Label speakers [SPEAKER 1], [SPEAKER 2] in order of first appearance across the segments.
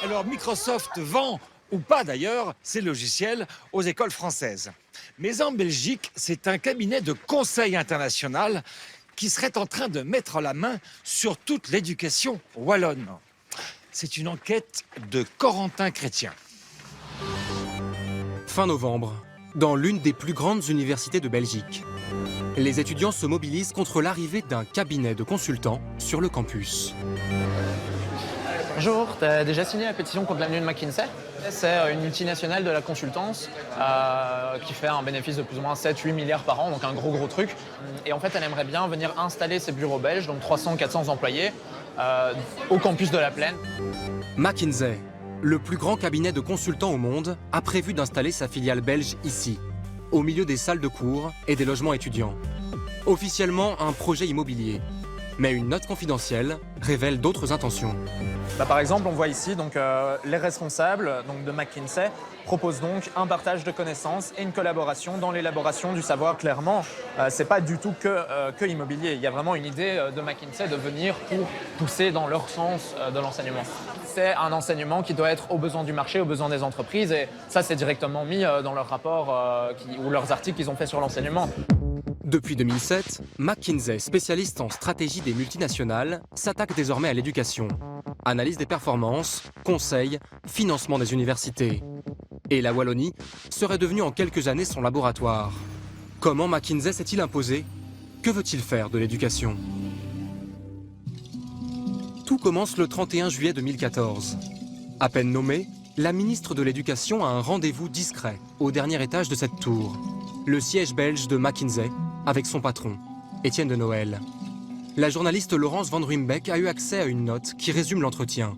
[SPEAKER 1] Alors Microsoft vend, ou pas d'ailleurs, ses logiciels aux écoles françaises. Mais en Belgique, c'est un cabinet de conseil international qui serait en train de mettre la main sur toute l'éducation wallonne. C'est une enquête de Corentin Chrétien.
[SPEAKER 2] Fin novembre, dans l'une des plus grandes universités de Belgique. Les étudiants se mobilisent contre l'arrivée d'un cabinet de consultants sur le campus.
[SPEAKER 3] Bonjour, tu as déjà signé la pétition contre l'avenue de McKinsey? C'est une multinationale de la consultance qui fait un bénéfice de plus ou moins 7-8 milliards par an, donc un gros truc. Et en fait, elle aimerait bien venir installer ses bureaux belges, donc 300-400 employés, au campus de la Plaine.
[SPEAKER 2] McKinsey, le plus grand cabinet de consultants au monde, a prévu d'installer sa filiale belge ici, au milieu des salles de cours et des logements étudiants. Officiellement un projet immobilier, mais une note confidentielle révèle d'autres intentions.
[SPEAKER 3] Par exemple, on voit ici donc, les responsables de McKinsey proposent donc un partage de connaissances et une collaboration dans l'élaboration du savoir. Clairement, c'est pas du tout que immobilier. Il y a vraiment une idée de McKinsey de venir pour pousser dans leur sens de l'enseignement. C'est un enseignement qui doit être aux besoins du marché, aux besoins des entreprises, et ça c'est directement mis dans leurs rapports ou leurs articles qu'ils ont fait sur l'enseignement.
[SPEAKER 2] Depuis 2007, McKinsey, spécialiste en stratégie des multinationales, s'attaque désormais à l'éducation. Analyse des performances, conseil, financement des universités. Et la Wallonie serait devenue en quelques années son laboratoire. Comment McKinsey s'est-il imposé? Que veut-il faire de l'éducation? Tout commence le 31 juillet 2014. À peine nommée, la ministre de l'Éducation a un rendez-vous discret au dernier étage de cette tour. Le siège belge de McKinsey, avec son patron, Étienne de Noël. La journaliste Laurence Van Ruymbeck a eu accès à une note qui résume l'entretien.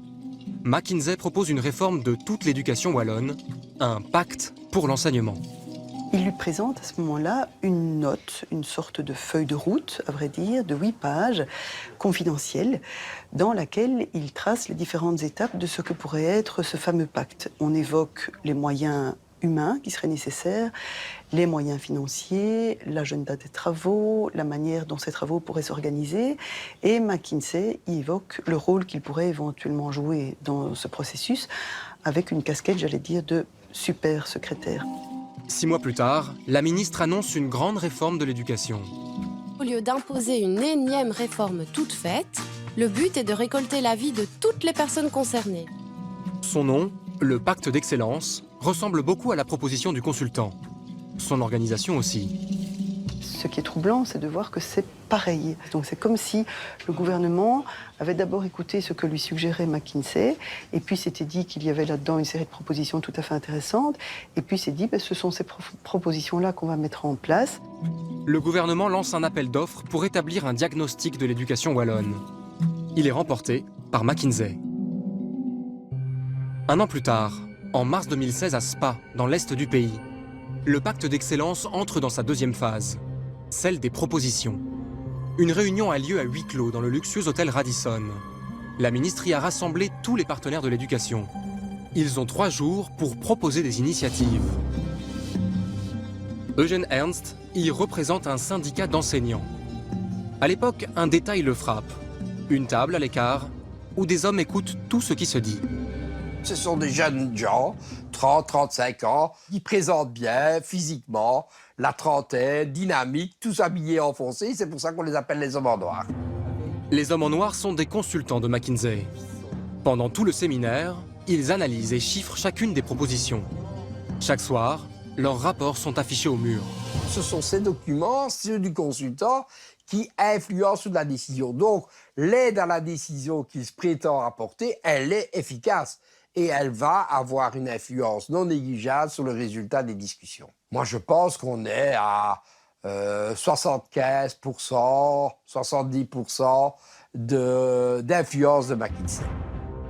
[SPEAKER 2] McKinsey propose une réforme de toute l'éducation wallonne, un pacte pour l'enseignement.
[SPEAKER 4] Il lui présente à ce moment-là une note, une sorte de feuille de route, à vrai dire, de 8 pages, confidentielle, dans laquelle il trace les différentes étapes de ce que pourrait être ce fameux pacte. On évoque les moyens humains qui seraient nécessaires, les moyens financiers, l'agenda des travaux, la manière dont ces travaux pourraient s'organiser. Et McKinsey y évoque le rôle qu'il pourrait éventuellement jouer dans ce processus, avec une casquette, j'allais dire, de super secrétaire.
[SPEAKER 2] 6 mois plus tard, la ministre annonce une grande réforme de l'éducation.
[SPEAKER 5] Au lieu d'imposer une énième réforme toute faite, le but est de récolter l'avis de toutes les personnes concernées.
[SPEAKER 2] Son nom, le pacte d'excellence, ressemble beaucoup à la proposition du consultant. Son organisation aussi.
[SPEAKER 4] Ce qui est troublant, c'est de voir que c'est pareil. Donc c'est comme si le gouvernement avait d'abord écouté ce que lui suggérait McKinsey, et puis s'était dit qu'il y avait là-dedans une série de propositions tout à fait intéressantes, et puis s'est dit ce sont ces propositions-là qu'on va mettre en place.
[SPEAKER 2] Le gouvernement lance un appel d'offres pour établir un diagnostic de l'éducation wallonne. Il est remporté par McKinsey. Un an plus tard, en mars 2016 à Spa, dans l'est du pays, le pacte d'excellence entre dans sa deuxième phase, celle des propositions. Une réunion a lieu à huis clos dans le luxueux hôtel Radisson. La ministre y a rassemblé tous les partenaires de l'éducation. Ils ont 3 jours pour proposer des initiatives. Eugène Ernst y représente un syndicat d'enseignants. À l'époque, un détail le frappe. Une table à l'écart, où des hommes écoutent tout ce qui se dit.
[SPEAKER 6] Ce sont des jeunes gens, 30, 35 ans, qui présentent bien physiquement, la trentaine, dynamiques, tous habillés en foncé. C'est pour ça qu'on les appelle les hommes en noir.
[SPEAKER 2] Les hommes en noir sont des consultants de McKinsey. Pendant tout le séminaire, ils analysent et chiffrent chacune des propositions. Chaque soir, leurs rapports sont affichés au mur.
[SPEAKER 6] Ce sont ces documents, ceux du consultant, qui influencent sur la décision. Donc, l'aide à la décision qu'il se prétend apporter, elle est efficace. Et elle va avoir une influence non négligeable sur le résultat des discussions. Moi, je pense qu'on est à 75%, 70% d'influence de McKinsey.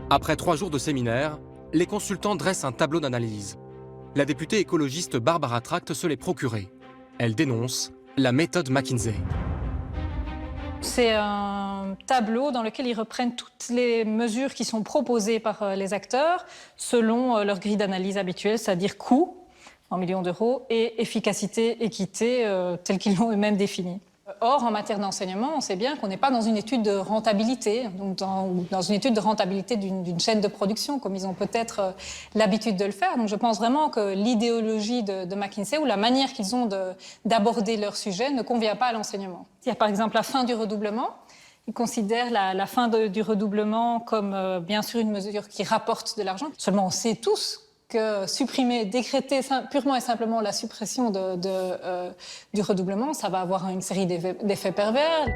[SPEAKER 2] Après 3 jours de séminaire, les consultants dressent un tableau d'analyse. La députée écologiste Barbara Tract se l'est procurée. Elle dénonce la méthode McKinsey.
[SPEAKER 7] C'est un tableau dans lequel ils reprennent toutes les mesures qui sont proposées par les acteurs selon leur grille d'analyse habituelle, c'est-à-dire coût en millions d'euros et efficacité, équité, tels qu'ils l'ont eux-mêmes défini. Or, en matière d'enseignement, on sait bien qu'on n'est pas dans une étude de rentabilité, donc dans une étude de rentabilité d'une chaîne de production, comme ils ont peut-être l'habitude de le faire. Donc je pense vraiment que l'idéologie de McKinsey ou la manière qu'ils ont d'aborder leur sujet ne convient pas à l'enseignement. Il y a par exemple la fin du redoublement. Ils considèrent la fin du redoublement comme bien sûr une mesure qui rapporte de l'argent. Seulement, on sait tous que supprimer, décréter purement et simplement la suppression du redoublement, ça va avoir une série d'effets pervers.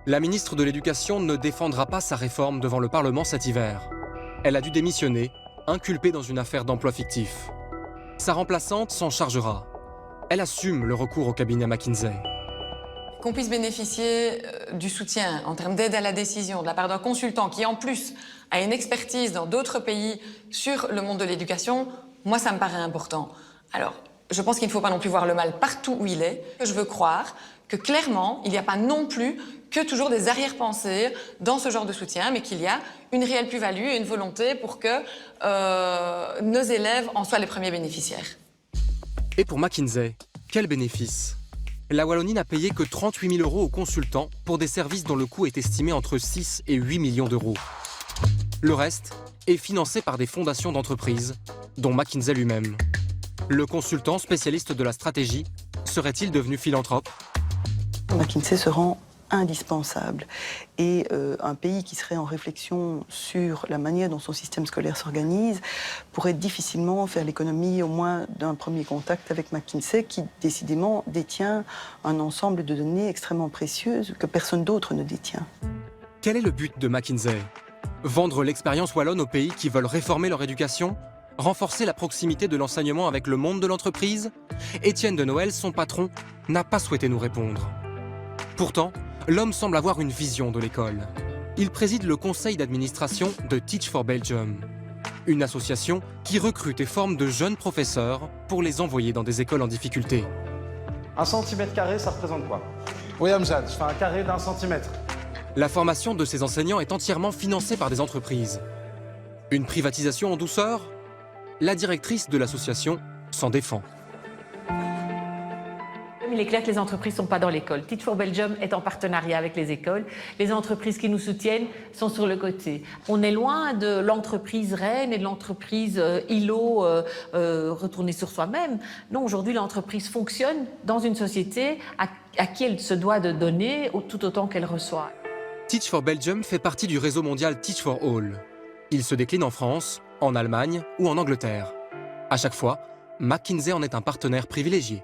[SPEAKER 2] La ministre de l'Éducation ne défendra pas sa réforme devant le Parlement cet hiver. Elle a dû démissionner, inculpée dans une affaire d'emploi fictif. Sa remplaçante s'en chargera. Elle assume le recours au cabinet McKinsey.
[SPEAKER 8] Qu'on puisse bénéficier du soutien en termes d'aide à la décision de la part d'un consultant qui, en plus, a une expertise dans d'autres pays sur le monde de l'éducation, moi, ça me paraît important. Alors, je pense qu'il ne faut pas non plus voir le mal partout où il est. Je veux croire que, clairement, il n'y a pas non plus que toujours des arrière-pensées dans ce genre de soutien, mais qu'il y a une réelle plus-value et une volonté pour que nos élèves en soient les premiers bénéficiaires.
[SPEAKER 2] Et pour McKinsey, quel bénéfice ? La Wallonie n'a payé que 38 000 € aux consultants pour des services dont le coût est estimé entre 6 et 8 millions d'euros. Le reste est financé par des fondations d'entreprises, dont McKinsey lui-même. Le consultant spécialiste de la stratégie serait-il devenu philanthrope ?
[SPEAKER 4] McKinsey se rend indispensable. Et un pays qui serait en réflexion sur la manière dont son système scolaire s'organise pourrait difficilement faire l'économie au moins d'un premier contact avec McKinsey, qui décidément détient un ensemble de données extrêmement précieuses que personne d'autre ne détient.
[SPEAKER 2] Quel est le but de McKinsey ? Vendre l'expérience wallonne aux pays qui veulent réformer leur éducation ? Renforcer la proximité de l'enseignement avec le monde de l'entreprise ? Étienne de Noël, son patron, n'a pas souhaité nous répondre. Pourtant, l'homme semble avoir une vision de l'école. Il préside le conseil d'administration de Teach for Belgium, une association qui recrute et forme de jeunes professeurs pour les envoyer dans des écoles en difficulté.
[SPEAKER 9] 1 centimètre carré, ça représente quoi? Oui, Amjad, je fais un carré d'1 centimètre.
[SPEAKER 2] La formation de ces enseignants est entièrement financée par des entreprises. Une privatisation en douceur ? La directrice de l'association s'en défend.
[SPEAKER 10] Il est clair que les entreprises ne sont pas dans l'école. Teach for Belgium est en partenariat avec les écoles. Les entreprises qui nous soutiennent sont sur le côté. On est loin de l'entreprise reine et de l'entreprise îlot retournée sur soi-même. Non, aujourd'hui, l'entreprise fonctionne dans une société à qui elle se doit de donner tout autant qu'elle reçoit.
[SPEAKER 2] Teach for Belgium fait partie du réseau mondial Teach for All. Il se décline en France, en Allemagne ou en Angleterre. À chaque fois, McKinsey en est un partenaire privilégié.